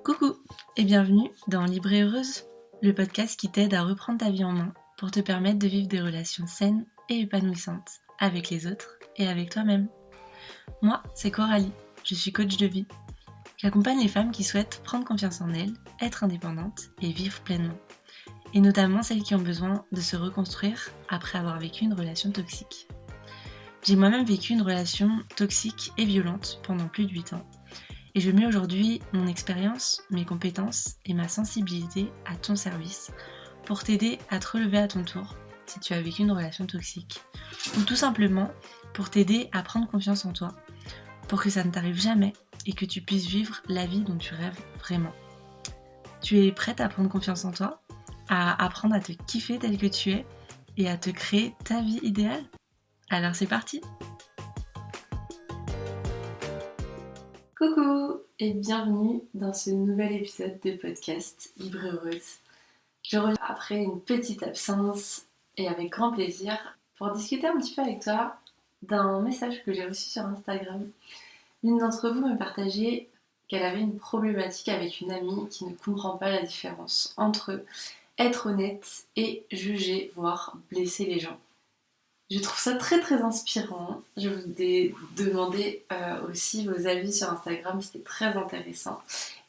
Coucou et bienvenue dans Libre et Heureuse, le podcast qui t'aide à reprendre ta vie en main pour te permettre de vivre des relations saines et épanouissantes avec les autres et avec toi-même. Moi, c'est Coralie, je suis coach de vie. J'accompagne les femmes qui souhaitent prendre confiance en elles, être indépendantes et vivre pleinement. Et notamment celles qui ont besoin de se reconstruire après avoir vécu une relation toxique. J'ai moi-même vécu une relation toxique et violente pendant plus de 8 ans. Et je mets aujourd'hui mon expérience, mes compétences et ma sensibilité à ton service pour t'aider à te relever à ton tour si tu as vécu une relation toxique. Ou tout simplement pour t'aider à prendre confiance en toi, pour que ça ne t'arrive jamais et que tu puisses vivre la vie dont tu rêves vraiment. Tu es prête à prendre confiance en toi, à apprendre à te kiffer tel que tu es et à te créer ta vie idéale? Alors c'est parti! Coucou et bienvenue dans ce nouvel épisode de podcast Libre et Heureuse. Je reviens après une petite absence et avec grand plaisir pour discuter un petit peu avec toi d'un message que j'ai reçu sur Instagram. L'une d'entre vous me partageait qu'elle avait une problématique avec une amie qui ne comprend pas la différence entre être honnête et juger, voire blesser les gens. Je trouve ça très très inspirant. Je vous ai demandé aussi vos avis sur Instagram, c'était très intéressant.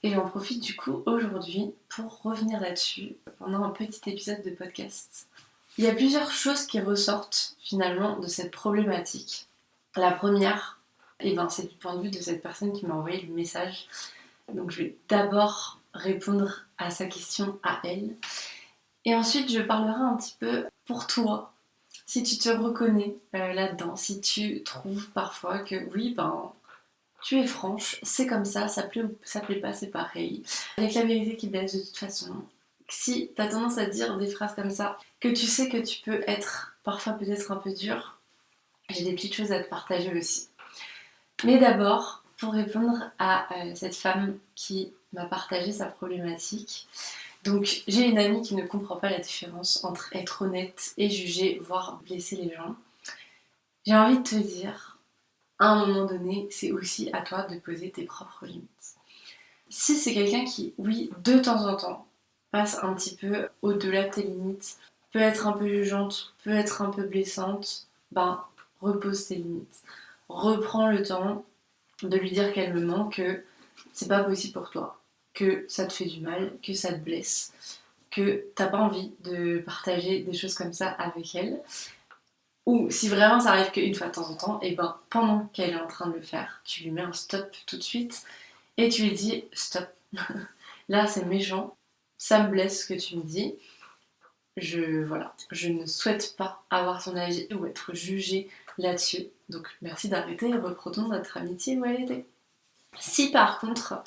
Et j'en profite du coup aujourd'hui pour revenir là-dessus pendant un petit épisode de podcast. Il y a plusieurs choses qui ressortent finalement de cette problématique. La première, c'est du point de vue de cette personne qui m'a envoyé le message. Donc je vais d'abord répondre à sa question à elle. Et ensuite je parlerai un petit peu pour toi. Si tu te reconnais là-dedans, si tu trouves parfois que oui, tu es franche, c'est comme ça plaît ou ça plaît pas, c'est pareil. Avec la vérité qui blesse de toute façon. Si tu as tendance à dire des phrases comme ça, que tu sais que tu peux être parfois peut-être un peu dur, j'ai des petites choses à te partager aussi. Mais d'abord, pour répondre à cette femme qui m'a partagé sa problématique, donc j'ai une amie qui ne comprend pas la différence entre être honnête et juger, voire blesser les gens. J'ai envie de te dire, à un moment donné, c'est aussi à toi de poser tes propres limites. Si c'est quelqu'un qui, oui, de temps en temps, passe un petit peu au-delà de tes limites, peut être un peu jugeante, peut être un peu blessante, repose tes limites. Reprends le temps de lui dire calmement que c'est pas possible pour toi, que ça te fait du mal, que ça te blesse, que t'as pas envie de partager des choses comme ça avec elle. Ou si vraiment ça arrive qu'une fois de temps en temps, et pendant qu'elle est en train de le faire, tu lui mets un stop tout de suite et tu lui dis stop. Là c'est méchant, ça me blesse ce que tu me dis. Je ne souhaite pas avoir ton avis ou être jugée là-dessus. Donc merci d'arrêter et reprenons notre amitié où elle était. Si par contre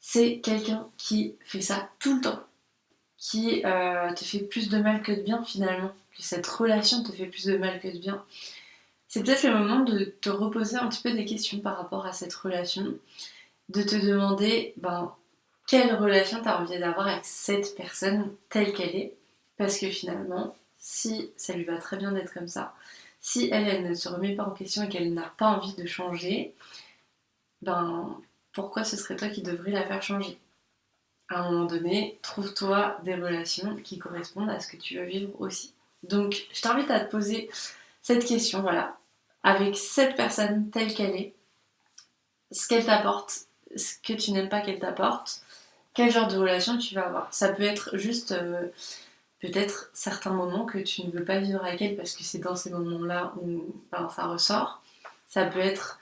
c'est quelqu'un qui fait ça tout le temps, qui te fait plus de mal que de bien finalement, que cette relation te fait plus de mal que de bien, c'est peut-être le moment de te reposer un petit peu des questions par rapport à cette relation, de te demander quelle relation tu as envie d'avoir avec cette personne telle qu'elle est, parce que finalement, si ça lui va très bien d'être comme ça, si elle ne se remet pas en question et qu'elle n'a pas envie de changer, pourquoi ce serait toi qui devrais la faire changer? À un moment donné, trouve-toi des relations qui correspondent à ce que tu veux vivre aussi. Donc, je t'invite à te poser cette question, avec cette personne telle qu'elle est, ce qu'elle t'apporte, ce que tu n'aimes pas qu'elle t'apporte, quel genre de relation tu vas avoir. Ça peut être juste peut-être certains moments que tu ne veux pas vivre avec elle parce que c'est dans ces moments-là où ça ressort. Ça peut être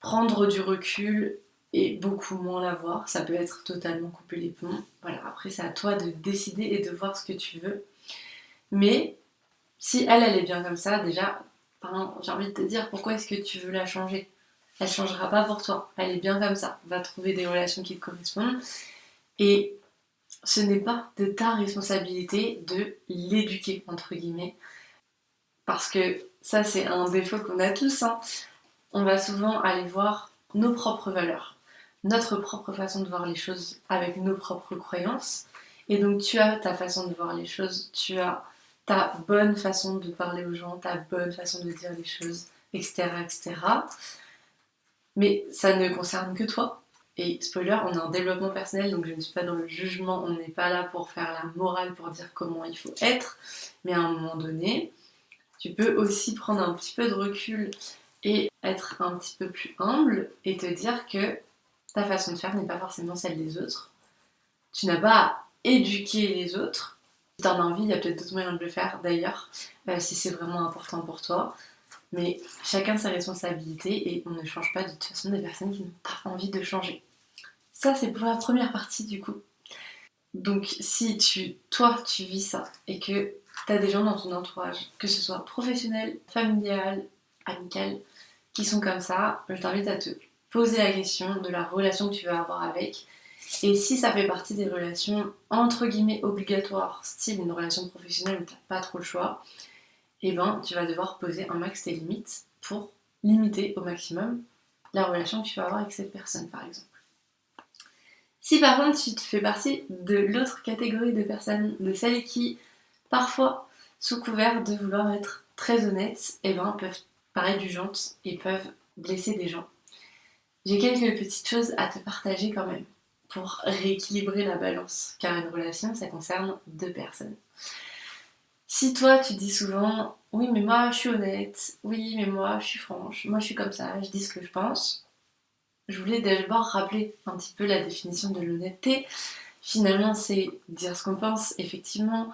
prendre du recul et beaucoup moins la voir. Ça peut être totalement couper les ponts. Voilà, après c'est à toi de décider et de voir ce que tu veux. Mais si elle est bien comme ça, déjà, j'ai envie de te dire pourquoi est-ce que tu veux la changer? Elle changera pas pour toi. Elle est bien comme ça. Va trouver des relations qui te correspondent. Et ce n'est pas de ta responsabilité de l'éduquer, entre guillemets. Parce que ça, c'est un défaut qu'on a tous. On va souvent aller voir nos propres valeurs, notre propre façon de voir les choses avec nos propres croyances. Et donc tu as ta façon de voir les choses, tu as ta bonne façon de parler aux gens, ta bonne façon de dire les choses, etc. etc. Mais ça ne concerne que toi. Et spoiler, on est en développement personnel, donc je ne suis pas dans le jugement, on n'est pas là pour faire la morale, pour dire comment il faut être, mais à un moment donné, tu peux aussi prendre un petit peu de recul et être un petit peu plus humble et te dire que ta façon de faire n'est pas forcément celle des autres. Tu n'as pas à éduquer les autres. Si t'en as envie, il y a peut-être d'autres moyens de le faire d'ailleurs, si c'est vraiment important pour toi. Mais chacun ses responsabilités et on ne change pas de toute façon des personnes qui n'ont pas envie de changer. Ça, c'est pour la première partie du coup. Donc si toi, tu vis ça et que tu as des gens dans ton entourage, que ce soit professionnel, familial, amical, qui sont comme ça, je t'invite à te poser la question de la relation que tu vas avoir avec. Et si ça fait partie des relations entre guillemets obligatoires, style une relation professionnelle où tu n'as pas trop le choix, et ben tu vas devoir poser un max tes limites pour limiter au maximum la relation que tu vas avoir avec cette personne par exemple. Si par contre tu te fais partie de l'autre catégorie de personnes, de celles qui parfois, sous couvert de vouloir être très honnêtes, et ben peuvent paraître jugeantes et peuvent blesser des gens. J'ai quelques petites choses à te partager quand même pour rééquilibrer la balance, car une relation ça concerne deux personnes. Si toi tu dis souvent oui mais moi je suis honnête, oui mais moi je suis franche, moi je suis comme ça, je dis ce que je pense, je voulais d'abord rappeler un petit peu la définition de l'honnêteté. Finalement c'est dire ce qu'on pense, effectivement.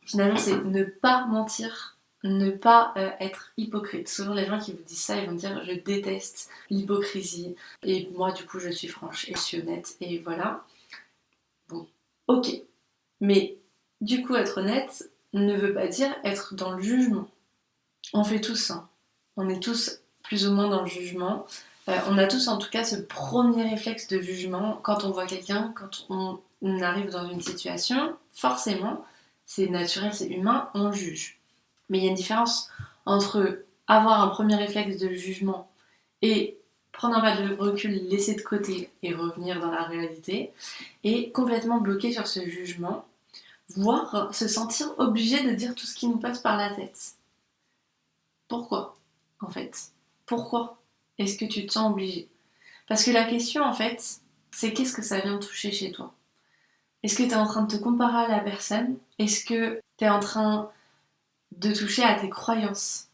Finalement c'est ne pas mentir, ne pas être hypocrite. Souvent les gens qui vous disent ça ils vont dire je déteste l'hypocrisie et moi du coup je suis franche et je suis honnête et voilà. Bon, ok. Mais du coup être honnête ne veut pas dire être dans le jugement. On fait tous ça. On est tous plus ou moins dans le jugement. On a tous en tout cas ce premier réflexe de jugement quand on voit quelqu'un, quand on arrive dans une situation, forcément, c'est naturel, c'est humain, on juge. Mais il y a une différence entre avoir un premier réflexe de jugement et prendre un pas de recul, laisser de côté et revenir dans la réalité, et complètement bloqué sur ce jugement, voire se sentir obligé de dire tout ce qui nous passe par la tête. Pourquoi, en fait? Pourquoi est-ce que tu te sens obligé? Parce que la question, en fait, c'est qu'est-ce que ça vient toucher chez toi? Est-ce que tu es en train de te comparer à la personne? Est-ce que tu es en train de toucher à tes croyances,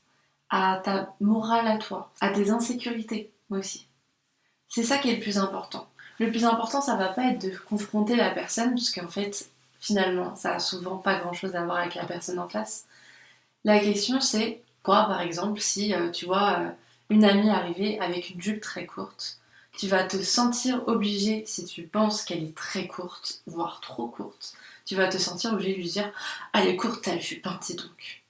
à ta morale à toi, à tes insécurités aussi? C'est ça qui est le plus important. Le plus important, ça va pas être de confronter la personne, parce qu'en fait, finalement, ça a souvent pas grand-chose à voir avec la personne en face. La question, c'est quoi, par exemple, si tu vois une amie arriver avec une jupe très courte, tu vas te sentir obligé, si tu penses qu'elle est très courte, voire trop courte, tu vas te sentir obligé de lui dire «Ah, elle est courte ta jupe, hein, dis donc».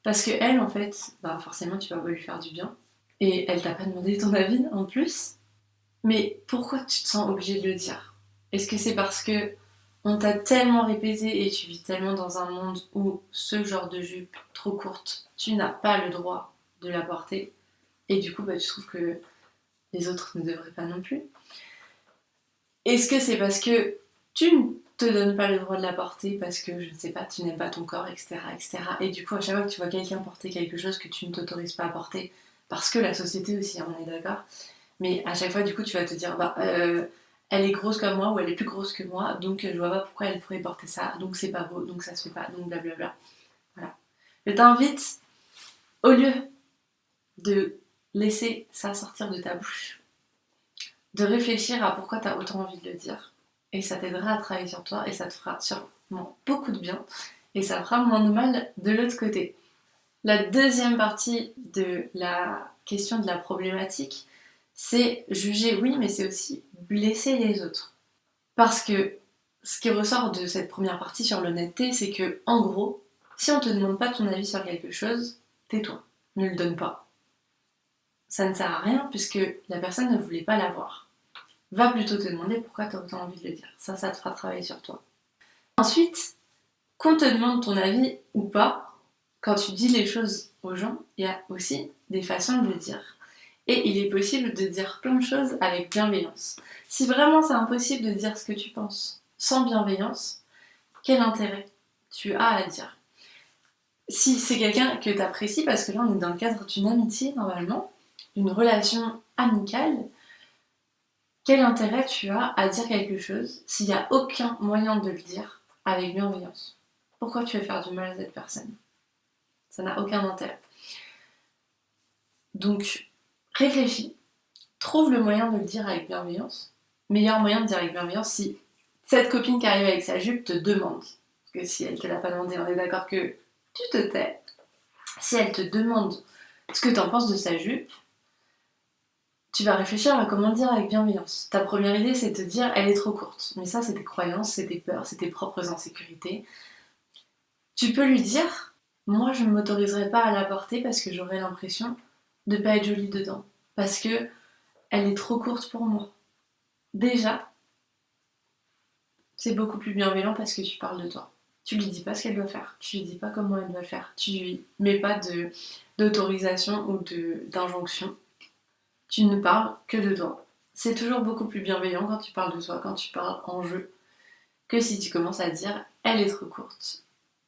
Parce que elle, en fait, bah forcément, tu vas pas lui faire du bien. Et elle t'a pas demandé ton avis en plus. Mais pourquoi tu te sens obligé de le dire? Est-ce que c'est parce que on t'a tellement répété et tu vis tellement dans un monde où ce genre de jupe trop courte, tu n'as pas le droit de la porter et du coup bah, tu trouves que les autres ne devraient pas non plus? Est-ce que c'est parce que tu ne te donnes pas le droit de la porter parce que, je ne sais pas, tu n'aimes pas ton corps, etc., etc. Et du coup, à chaque fois que tu vois quelqu'un porter quelque chose que tu ne t'autorises pas à porter, parce que la société aussi, hein, on est d'accord, mais à chaque fois, du coup, tu vas te dire, bah, elle est grosse comme moi ou elle est plus grosse que moi, donc je vois pas pourquoi elle pourrait porter ça, donc c'est pas beau, donc ça se fait pas, donc blablabla. Voilà. Je t'invite, au lieu de laisser ça sortir de ta bouche, de réfléchir à pourquoi tu as autant envie de le dire. Et ça t'aidera à travailler sur toi et ça te fera sûrement beaucoup de bien. Et ça fera moins de mal de l'autre côté. La deuxième partie de la question de la problématique, c'est juger, oui, mais c'est aussi blesser les autres. Parce que ce qui ressort de cette première partie sur l'honnêteté, c'est que, en gros, si on te demande pas ton avis sur quelque chose, tais-toi, ne le donne pas. Ça ne sert à rien puisque la personne ne voulait pas l'avoir. Va plutôt te demander pourquoi tu as autant envie de le dire. Ça te fera travailler sur toi. Ensuite, qu'on te demande ton avis ou pas, quand tu dis les choses aux gens, il y a aussi des façons de le dire. Et il est possible de dire plein de choses avec bienveillance. Si vraiment c'est impossible de dire ce que tu penses sans bienveillance, quel intérêt tu as à dire? Si c'est quelqu'un que tu apprécies, parce que là on est dans le cadre d'une amitié normalement, d'une relation amicale, Quel intérêt tu as à dire quelque chose s'il n'y a aucun moyen de le dire avec bienveillance? Pourquoi tu veux faire du mal à cette personne? Ça n'a aucun intérêt. Donc, réfléchis, trouve le moyen de le dire avec bienveillance. Meilleur moyen de dire avec bienveillance si cette copine qui arrive avec sa jupe te demande. Parce que si elle ne te l'a pas demandé, on est d'accord que tu te tais. Si elle te demande ce que tu en penses de sa jupe, tu vas réfléchir à comment dire avec bienveillance. Ta première idée, c'est de te dire elle est trop courte. Mais ça, c'est tes croyances, c'est tes peurs, c'est tes propres insécurités. Tu peux lui dire moi, je ne m'autoriserai pas à la porter parce que j'aurais l'impression de ne pas être jolie dedans. Parce que elle est trop courte pour moi. Déjà, c'est beaucoup plus bienveillant parce que tu parles de toi. Tu lui dis pas ce qu'elle doit faire, tu lui dis pas comment elle doit le faire, tu lui mets pas d'autorisation ou d'injonction. Tu ne parles que de toi. C'est toujours beaucoup plus bienveillant quand tu parles de toi, quand tu parles en jeu, que si tu commences à dire elle est trop courte,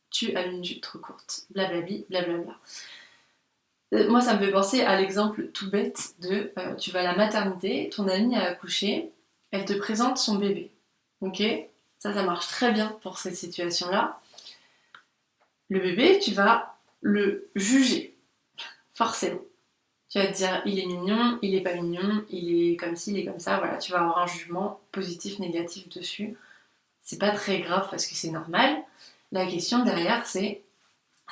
tu as une jupe trop courte, blablabli, blablabla. Moi, ça me fait penser à l'exemple tout bête de tu vas à la maternité, ton amie a accouché, elle te présente son bébé. Ok? Ça marche très bien pour cette situation-là. Le bébé, tu vas le juger, forcément. Tu vas te dire, il est mignon, il est pas mignon, il est comme ci, il est comme ça. Voilà, tu vas avoir un jugement positif, négatif dessus. C'est pas très grave parce que c'est normal. La question derrière, c'est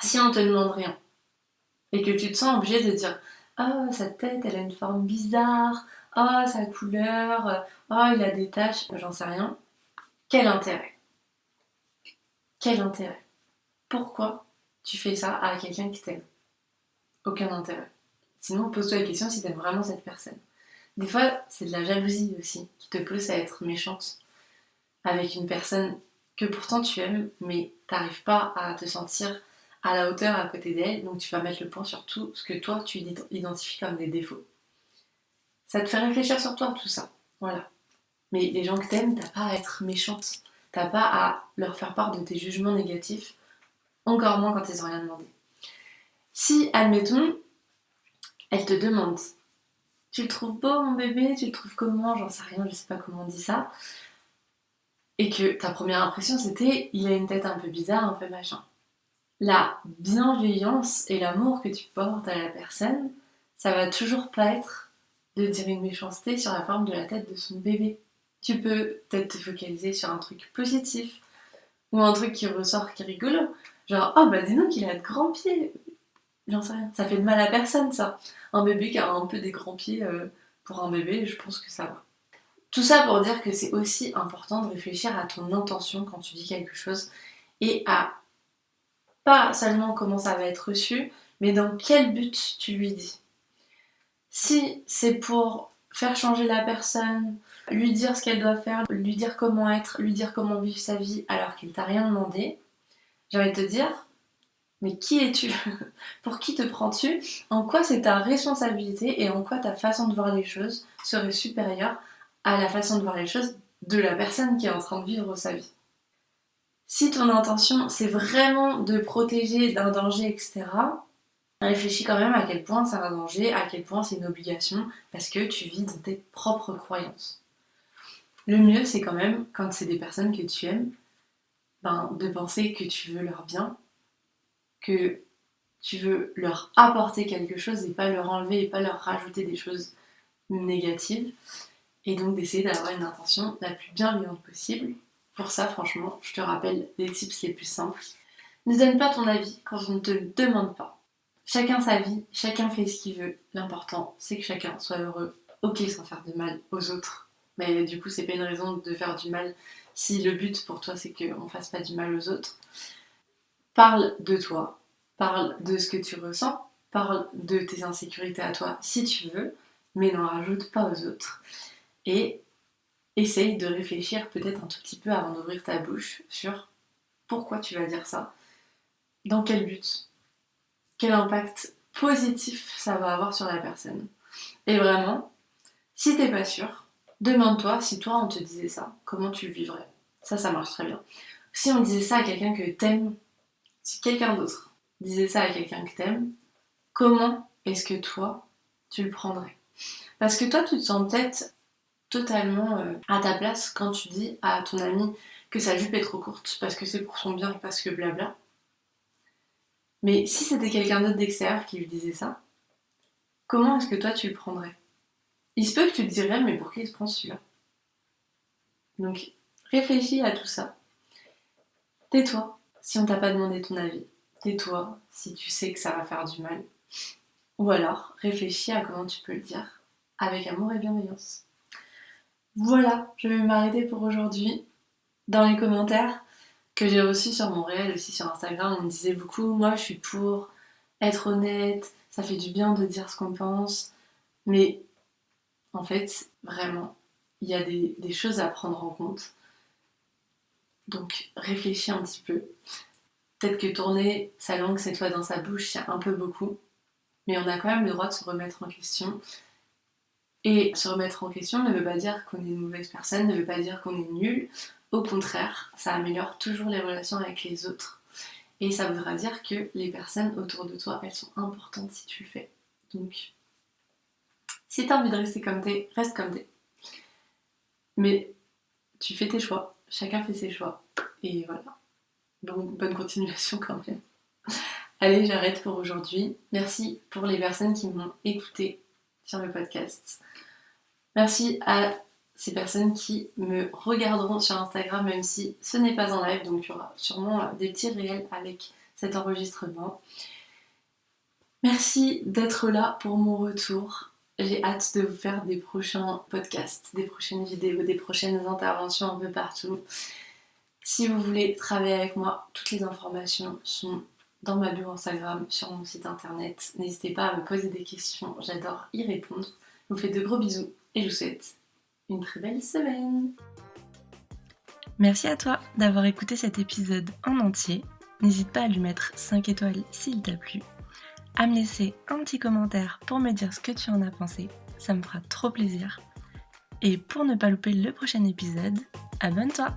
si on te demande rien et que tu te sens obligé de dire oh, sa tête, elle a une forme bizarre, oh, sa couleur, oh, il a des taches, j'en sais rien. Quel intérêt? Quel intérêt? Pourquoi tu fais ça à quelqu'un qui t'aime? Aucun intérêt. Sinon, pose-toi la question si t'aimes vraiment cette personne. Des fois, c'est de la jalousie aussi qui te pousse à être méchante avec une personne que pourtant tu aimes, mais t'arrives pas à te sentir à la hauteur à côté d'elle, donc tu vas mettre le point sur tout ce que toi tu identifies comme des défauts. Ça te fait réfléchir sur toi, tout ça. Voilà. Mais les gens que t'aimes, t'as pas à être méchante. T'as pas à leur faire part de tes jugements négatifs, encore moins quand ils ont rien demandé. Si, admettons, elle te demande tu le trouves beau mon bébé, tu le trouves comment, j'en sais rien, je sais pas comment on dit ça, et que ta première impression c'était il a une tête un peu bizarre, un peu machin. La bienveillance et l'amour que tu portes à la personne, ça va toujours pas être de dire une méchanceté sur la forme de la tête de son bébé. Tu peux peut-être te focaliser sur un truc positif ou un truc qui ressort qui est rigolo. Genre, oh bah dis donc il a de grands pieds. J'en sais rien. Ça fait de mal à personne ça. Un bébé qui a un peu des grands pieds pour un bébé, je pense que ça va. Tout ça pour dire que c'est aussi important de réfléchir à ton intention quand tu dis quelque chose et à pas seulement comment ça va être reçu, mais dans quel but tu lui dis. Si c'est pour faire changer la personne, lui dire ce qu'elle doit faire, lui dire comment être, lui dire comment vivre sa vie alors qu'il t'a rien demandé, j'ai envie de te dire, mais qui es-tu? Pour qui te prends-tu? En quoi c'est ta responsabilité et en quoi ta façon de voir les choses serait supérieure à la façon de voir les choses de la personne qui est en train de vivre sa vie? Si ton intention c'est vraiment de protéger d'un danger, etc., réfléchis quand même à quel point c'est un danger, à quel point c'est une obligation, parce que tu vis dans tes propres croyances. Le mieux, c'est quand même, quand c'est des personnes que tu aimes, de penser que tu veux leur bien, que tu veux leur apporter quelque chose et pas leur enlever et pas leur rajouter des choses négatives. Et donc d'essayer d'avoir une intention la plus bienveillante possible. Pour ça, franchement, je te rappelle les tips les plus simples. Ne donne pas ton avis quand on ne te le demande pas. Chacun sa vie, chacun fait ce qu'il veut. L'important, c'est que chacun soit heureux. Ok, sans faire de mal aux autres. Mais du coup, c'est pas une raison de faire du mal si le but pour toi, c'est qu'on fasse pas du mal aux autres. Parle de toi. Parle de ce que tu ressens. Parle de tes insécurités à toi si tu veux. Mais n'en rajoute pas aux autres. Et essaye de réfléchir peut-être un tout petit peu avant d'ouvrir ta bouche sur pourquoi tu vas dire ça. Dans quel but? Quel impact positif ça va avoir sur la personne. Et vraiment, si t'es pas sûr, demande-toi si toi on te disait ça, comment tu le vivrais. Ça marche très bien. Si on disait ça à quelqu'un que t'aimes, si quelqu'un d'autre disait ça à quelqu'un que t'aimes, comment est-ce que toi tu le prendrais? Parce que toi tu te sens peut-être totalement à ta place quand tu dis à ton ami que sa jupe est trop courte parce que c'est pour son bien, parce que blabla. Mais si c'était quelqu'un d'autre d'extérieur qui lui disait ça, comment est-ce que toi tu le prendrais? Il se peut que tu te dirais, mais pourquoi il se prend celui-là? Donc réfléchis à tout ça. Tais-toi si on t'a pas demandé ton avis. Tais-toi si tu sais que ça va faire du mal. Ou alors réfléchis à comment tu peux le dire avec amour et bienveillance. Voilà, je vais m'arrêter pour aujourd'hui. Dans les commentaires que j'ai reçus sur mon réel, aussi sur Instagram, on me disait beaucoup, moi je suis pour être honnête, ça fait du bien de dire ce qu'on pense, mais en fait, vraiment, il y a des choses à prendre en compte. Donc réfléchis un petit peu. Peut-être que tourner sa langue cette fois dans sa bouche, c'est un peu beaucoup, mais on a quand même le droit de se remettre en question. Et se remettre en question ne veut pas dire qu'on est une mauvaise personne, ne veut pas dire qu'on est nul. Au contraire, ça améliore toujours les relations avec les autres. Et ça voudra dire que les personnes autour de toi, elles sont importantes si tu le fais. Donc, si t'as envie de rester comme t'es, reste comme t'es. Mais tu fais tes choix, chacun fait ses choix. Et voilà. Donc, bonne continuation quand même. Allez, j'arrête pour aujourd'hui. Merci pour les personnes qui m'ont écouté sur le podcast. Merci à ces personnes qui me regarderont sur Instagram, même si ce n'est pas en live, donc il y aura sûrement des petits réels avec cet enregistrement. Merci d'être là pour mon retour. J'ai hâte de vous faire des prochains podcasts, des prochaines vidéos, des prochaines interventions un peu partout. Si vous voulez travailler avec moi, toutes les informations sont dans ma bio Instagram, sur mon site internet. N'hésitez pas à me poser des questions, j'adore y répondre. Je vous fais de gros bisous et je vous souhaite une très belle semaine. Merci à toi d'avoir écouté cet épisode en entier. N'hésite pas à lui mettre 5 étoiles s'il t'a plu, à me laisser un petit commentaire pour me dire ce que tu en as pensé, ça me fera trop plaisir. Et pour ne pas louper le prochain épisode, abonne-toi!